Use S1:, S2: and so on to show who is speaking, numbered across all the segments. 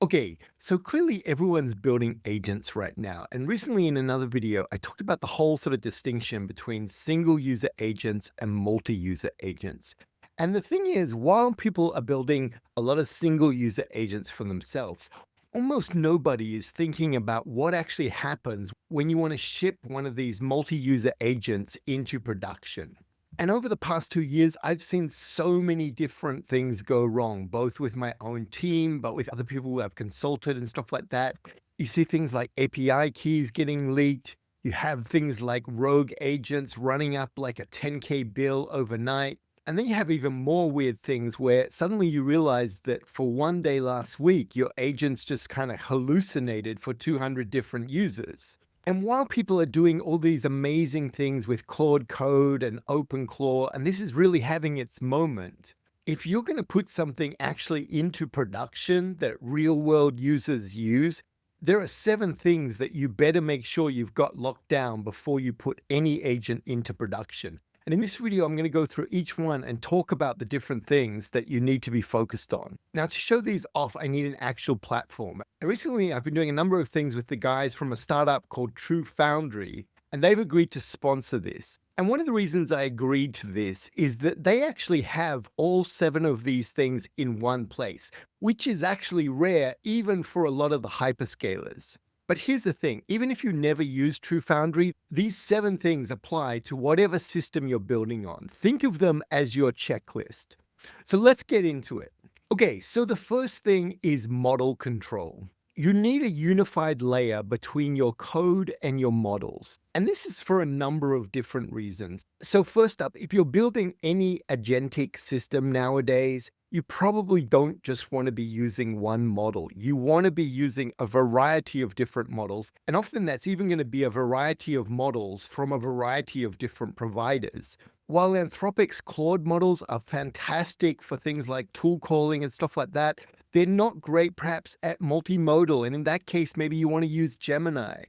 S1: Okay, so clearly everyone's building agents right now. And recently in another video, I talked about the whole sort of distinction between single user agents and multi-user agents. And the thing is, while people are building a lot of single user agents for themselves, almost nobody is thinking about what actually happens when you want to ship one of these multi-user agents into production. And over the past 2 years, I've seen so many different things go wrong, both with my own team, but with other people who I've consulted and stuff like that. You see things like API keys getting leaked. You have things like rogue agents running up like a 10K bill overnight. And then you have even more weird things where suddenly you realize that for one day last week, your agents just kind of hallucinated for 200 different users. And while people are doing all these amazing things with Claude Code and OpenClaw, and this is really having its moment, if you're going to put something actually into production that real world users use, there are 7 things that you better make sure you've got locked down before you put any agent into production. And in this video, I'm going to go through each one and talk about the different things that you need to be focused on. Now, to show these off, I need an actual platform. And recently, I've been doing a number of things with the guys from a startup called TrueFoundry, and they've agreed to sponsor this. And one of the reasons I agreed to this is that they actually have all 7 of these things in one place, which is actually rare even for a lot of the hyperscalers. But here's the thing, even if you never use TrueFoundry, these 7 things apply to whatever system you're building on. Think of them as your checklist. So let's get into it. Okay, so the first thing is model control. You need a unified layer between your code and your models. And this is for a number of different reasons. So first up, if you're building any agentic system nowadays, you probably don't just want to be using one model. You want to be using a variety of different models. And often that's even going to be a variety of models from a variety of different providers. While Anthropic's Claude models are fantastic for things like tool calling and stuff like that, they're not great perhaps at multimodal. And in that case, maybe you want to use Gemini.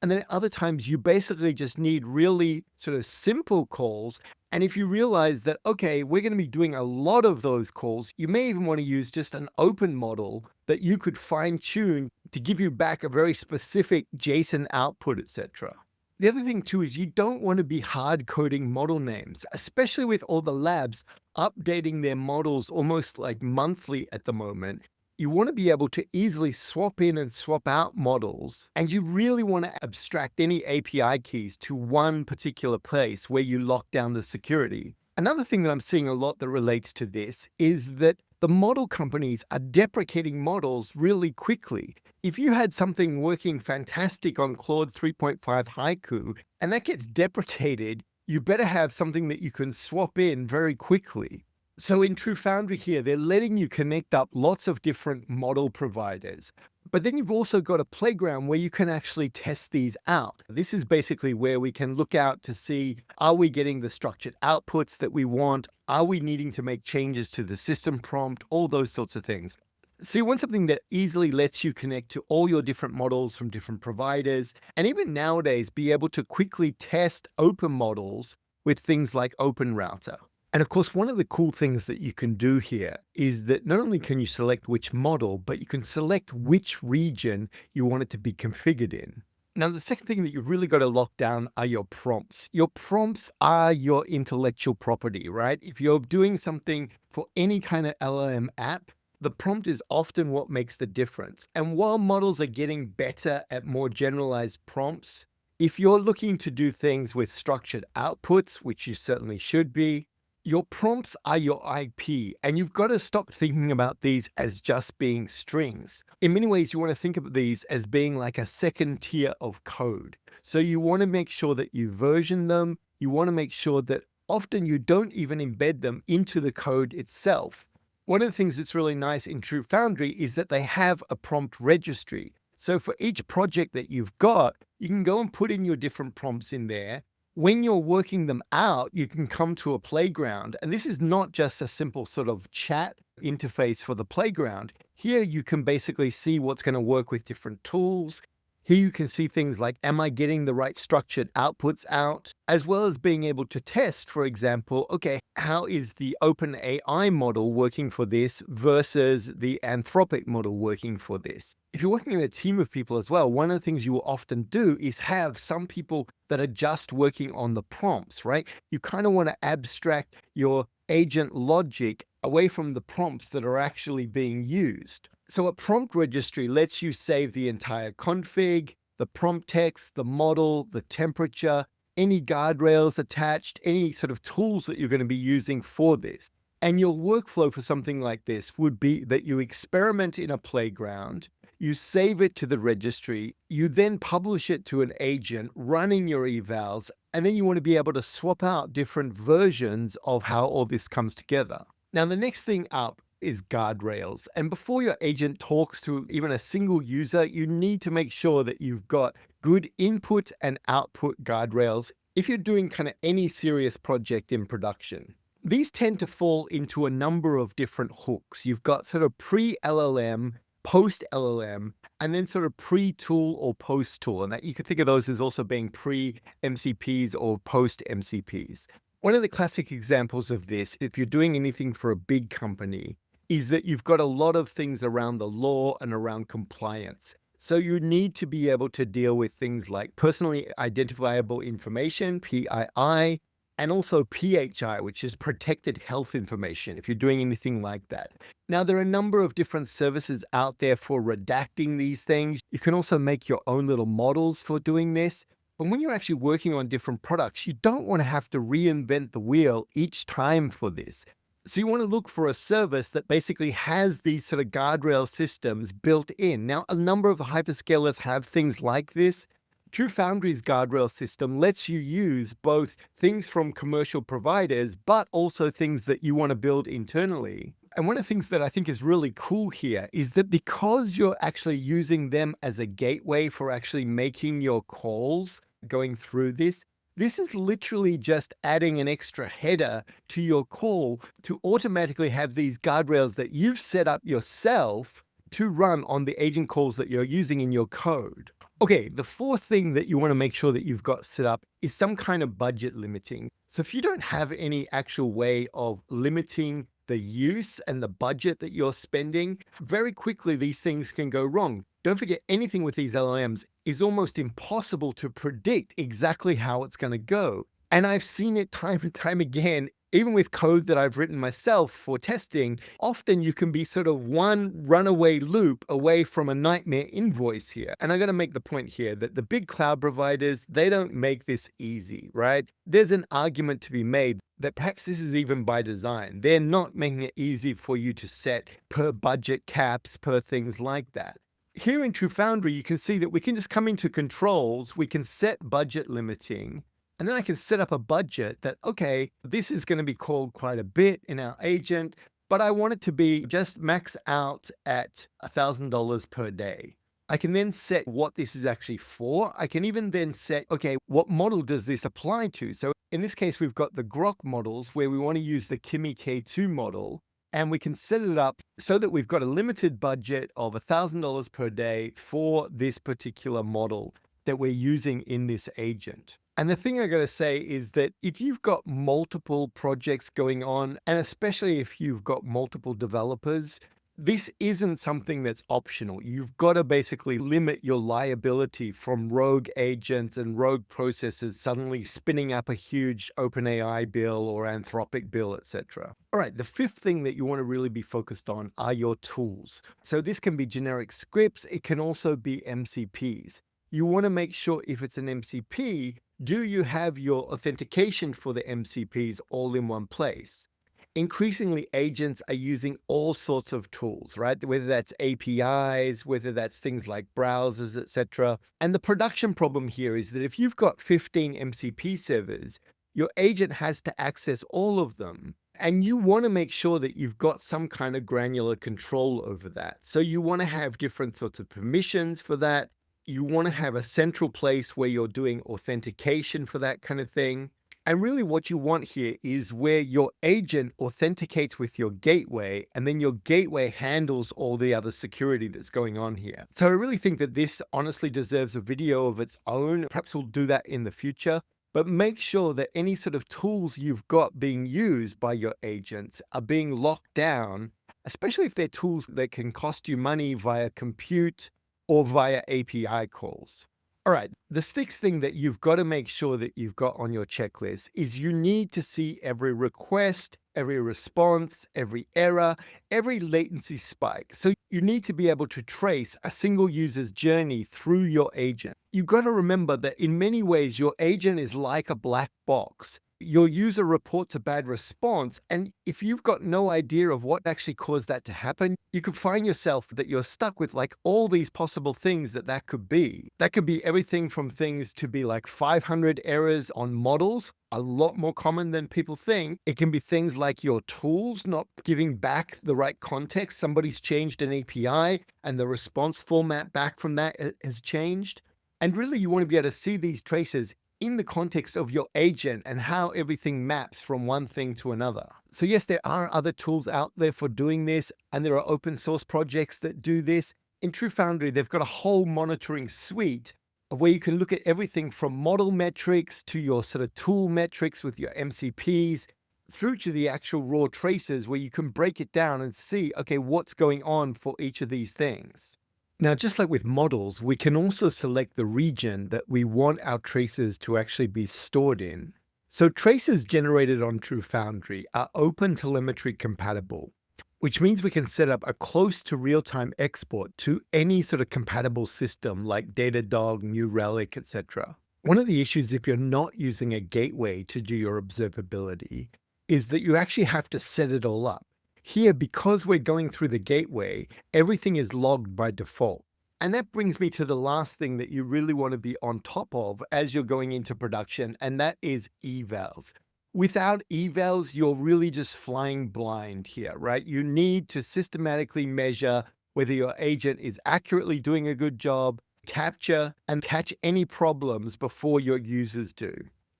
S1: And then at other times, you basically just need really sort of simple calls. And if you realize that, okay, we're going to be doing a lot of those calls, you may even want to use just an open model that you could fine tune to give you back a very specific JSON output, etc. The other thing too is you don't want to be hard coding model names, especially with all the labs updating their models almost like monthly at the moment. You want to be able to easily swap in and swap out models, and you really want to abstract any API keys to one particular place where you lock down the security. Another thing that I'm seeing a lot that relates to this is that the model companies are deprecating models really quickly. If you had something working fantastic on Claude 3.5 Haiku and that gets deprecated, you better have something that you can swap in very quickly. So in TrueFoundry here, they're letting you connect up lots of different model providers. But then you've also got a playground where you can actually test these out. This is basically where we can look out to see, are we getting the structured outputs that we want? Are we needing to make changes to the system prompt? All those sorts of things. So you want something that easily lets you connect to all your different models from different providers, and even nowadays be able to quickly test open models with things like OpenRouter. And of course, one of the cool things that you can do here is that not only can you select which model, but you can select which region you want it to be configured in. Now, the second thing that you've really got to lock down are your prompts. Your prompts are your intellectual property, right? If you're doing something for any kind of LLM app, the prompt is often what makes the difference. And while models are getting better at more generalized prompts, if you're looking to do things with structured outputs, which you certainly should be, your prompts are your IP, and you've got to stop thinking about these as just being strings. In many ways, you want to think of these as being like a second tier of code. So you want to make sure that you version them. You want to make sure that often you don't even embed them into the code itself. One of the things that's really nice in TrueFoundry is that they have a prompt registry. So for each project that you've got, you can go and put in your different prompts in there. When you're working them out, you can come to a playground. And this is not just a simple sort of chat interface for the playground. Here you can basically see what's going to work with different tools. Here you can see things like, am I getting the right structured outputs out? As well as being able to test, for example, okay, how is the OpenAI model working for this versus the Anthropic model working for this? If you're working in a team of people as well, one of the things you will often do is have some people that are just working on the prompts, right? You kind of want to abstract your agent logic away from the prompts that are actually being used. So a prompt registry lets you save the entire config, the prompt text, the model, the temperature, any guardrails attached, any sort of tools that you're going to be using for this. And your workflow for something like this would be that you experiment in a playground, you save it to the registry, you then publish it to an agent running your evals, and then you want to be able to swap out different versions of how all this comes together. Now, the next thing up is guardrails. And before your agent talks to even a single user, you need to make sure that you've got good input and output guardrails if you're doing kind of any serious project in production. These tend to fall into a number of different hooks. You've got sort of pre-LLM, post-LLM, and then sort of pre-tool or post-tool. And that you could think of those as also being pre-MCPs or post-MCPs. One of the classic examples of this, if you're doing anything for a big company, is that you've got a lot of things around the law and around compliance. So you need to be able to deal with things like personally identifiable information, PII, and also PHI, which is protected health information, if you're doing anything like that. Now, there are a number of different services out there for redacting these things. You can also make your own little models for doing this. But when you're actually working on different products, you don't want to have to reinvent the wheel each time for this. So you want to look for a service that basically has these sort of guardrail systems built in. Now, a number of the hyperscalers have things like this. TrueFoundry's guardrail system lets you use both things from commercial providers, but also things that you want to build internally. And one of the things that I think is really cool here is that because you're actually using them as a gateway for actually making your calls going through this, this is literally just adding an extra header to your call to automatically have these guardrails that you've set up yourself to run on the agent calls that you're using in your code. Okay, the fourth thing that you want to make sure that you've got set up is some kind of budget limiting. So if you don't have any actual way of limiting the use and the budget that you're spending, very quickly these things can go wrong. Don't forget, anything with these LLMs is almost impossible to predict exactly how it's going to go. And I've seen it time and time again, even with code that I've written myself for testing. Often you can be sort of one runaway loop away from a nightmare invoice here. And I'm going to make the point here that the big cloud providers, they don't make this easy, right? There's an argument to be made that perhaps this is even by design. They're not making it easy for you to set per budget caps, per things like that. Here in TrueFoundry, you can see that we can just come into controls, we can set budget limiting, and then I can set up a budget that, okay, this is going to be called quite a bit in our agent, but I want it to be just max out at $1,000 per day. I can then set what this is actually for. I can even then set, okay, what model does this apply to? So in this case, we've got the Grok models where we want to use the Kimi K2 model. And we can set it up so that we've got a limited budget of $1,000 per day for this particular model that we're using in this agent. And the thing I got to say is that if you've got multiple projects going on, and especially if you've got multiple developers, this isn't something that's optional. You've got to basically limit your liability from rogue agents and rogue processes suddenly spinning up a huge OpenAI bill or Anthropic bill, etc. All right, the fifth thing that you want to really be focused on are your tools. So this can be generic scripts. It can also be MCPs. You want to make sure if it's an MCP, do you have your authentication for the MCPs all in one place? Increasingly, agents are using all sorts of tools, right? Whether that's APIs, whether that's things like browsers, etc. And the production problem here is that if you've got 15 MCP servers, your agent has to access all of them. And you want to make sure that you've got some kind of granular control over that. So you want to have different sorts of permissions for that. You want to have a central place where you're doing authentication for that kind of thing. And really what you want here is where your agent authenticates with your gateway, and then your gateway handles all the other security that's going on here. So I really think that this honestly deserves a video of its own. Perhaps we'll do that in the future. But make sure that any sort of tools you've got being used by your agents are being locked down, especially if they're tools that can cost you money via compute or via API calls. All right, the sixth thing that you've got to make sure that you've got on your checklist is you need to see every request, every response, every error, every latency spike. So you need to be able to trace a single user's journey through your agent. You've got to remember that in many ways, your agent is like a black box. Your user reports a bad response, and if you've got no idea of what actually caused that to happen, you could find yourself that you're stuck with like all these possible things that could be. That could be everything from things to be like 500 errors on models, a lot more common than people think. It can be things like your tools not giving back the right context. Somebody's changed an API and the response format back from that has changed. And really, you want to be able to see these traces in the context of your agent and how everything maps from one thing to another. So yes, there are other tools out there for doing this, and there are open source projects that do this. In TrueFoundry, they've got a whole monitoring suite where you can look at everything from model metrics to your sort of tool metrics with your MCPs, through to the actual raw traces where you can break it down and see, okay, what's going on for each of these things. Now, just like with models, we can also select the region that we want our traces to actually be stored in. So traces generated on TrueFoundry are OpenTelemetry compatible, which means we can set up a close to real-time export to any sort of compatible system like Datadog, New Relic, etc. One of the issues if you're not using a gateway to do your observability is that you actually have to set it all up. Here, because we're going through the gateway, everything is logged by default. And that brings me to the last thing that you really want to be on top of as you're going into production, and that is evals. Without evals, you're really just flying blind here, right? You need to systematically measure whether your agent is accurately doing a good job, capture and catch any problems before your users do.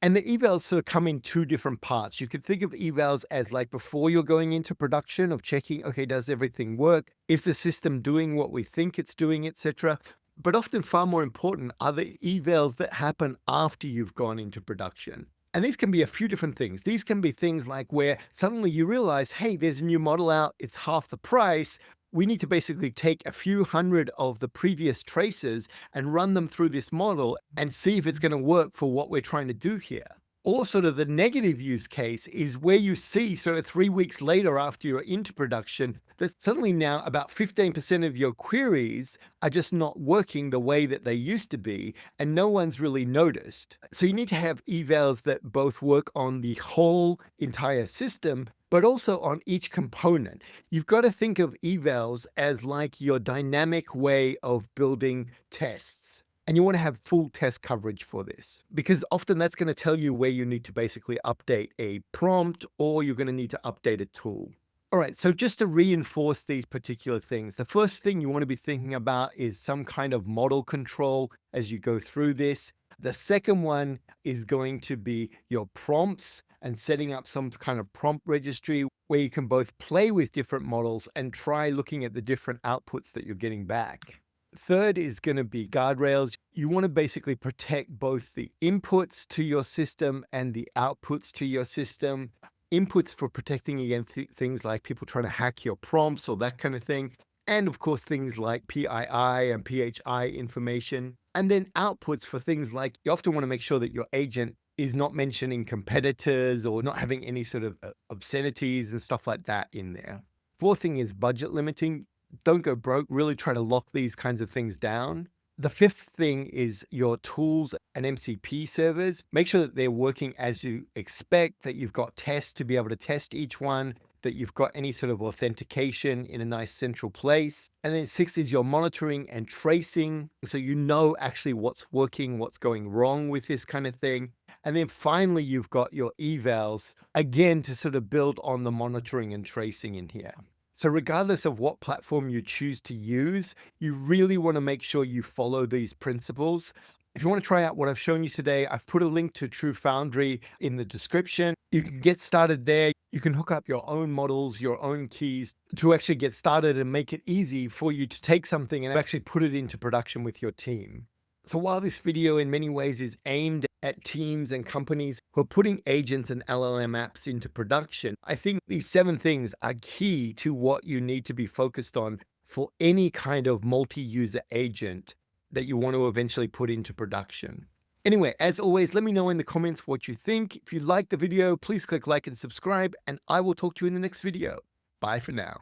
S1: And the evals sort of come in two different parts. You could think of evals as like before you're going into production of checking, okay, does everything work? Is the system doing what we think it's doing, etc. But often far more important are the evals that happen after you've gone into production. And these can be a few different things. These can be things like where suddenly you realize, hey, there's a new model out, it's half the price. We need to basically take a few hundred of the previous traces and run them through this model and see if it's going to work for what we're trying to do here. Or sort of the negative use case is where you see sort of 3 weeks later after you're into production that suddenly now about 15% of your queries are just not working the way that they used to be, and no one's really noticed. So you need to have evals that both work on the whole entire system, but also on each component. You've got to think of evals as like your dynamic way of building tests. And you want to have full test coverage for this, because often that's going to tell you where you need to basically update a prompt or you're going to need to update a tool. All right, so just to reinforce these particular things, the first thing you want to be thinking about is some kind of model control as you go through this. The second one is going to be your prompts and setting up some kind of prompt registry where you can both play with different models and try looking at the different outputs that you're getting back. Third is going to be guardrails. You want to basically protect both the inputs to your system and the outputs to your system. Inputs for protecting against things like people trying to hack your prompts or that kind of thing. And of course, things like PII and PHI information. And then outputs for things like you often want to make sure that your agent is not mentioning competitors or not having any sort of obscenities and stuff like that in there. Fourth thing is budget limiting. Don't go broke, really try to lock these kinds of things down. The fifth thing is your tools and MCP servers. Make sure that they're working as you expect, that you've got tests to be able to test each one, that you've got any sort of authentication in a nice central place. And then sixth is your monitoring and tracing. So you know actually what's working, what's going wrong with this kind of thing. And then finally, you've got your evals, again, to sort of build on the monitoring and tracing in here. So regardless of what platform you choose to use, you really want to make sure you follow these principles. If you want to try out what I've shown you today, I've put a link to TrueFoundry in the description. You can get started there. You can hook up your own models, your own keys to actually get started and make it easy for you to take something and actually put it into production with your team. So while this video in many ways is aimed at teams and companies who are putting agents and LLM apps into production, I think these 7 things are key to what you need to be focused on for any kind of multi-user agent that you want to eventually put into production. Anyway, as always, let me know in the comments what you think. If you like the video, please click like and subscribe, and I will talk to you in the next video. Bye for now.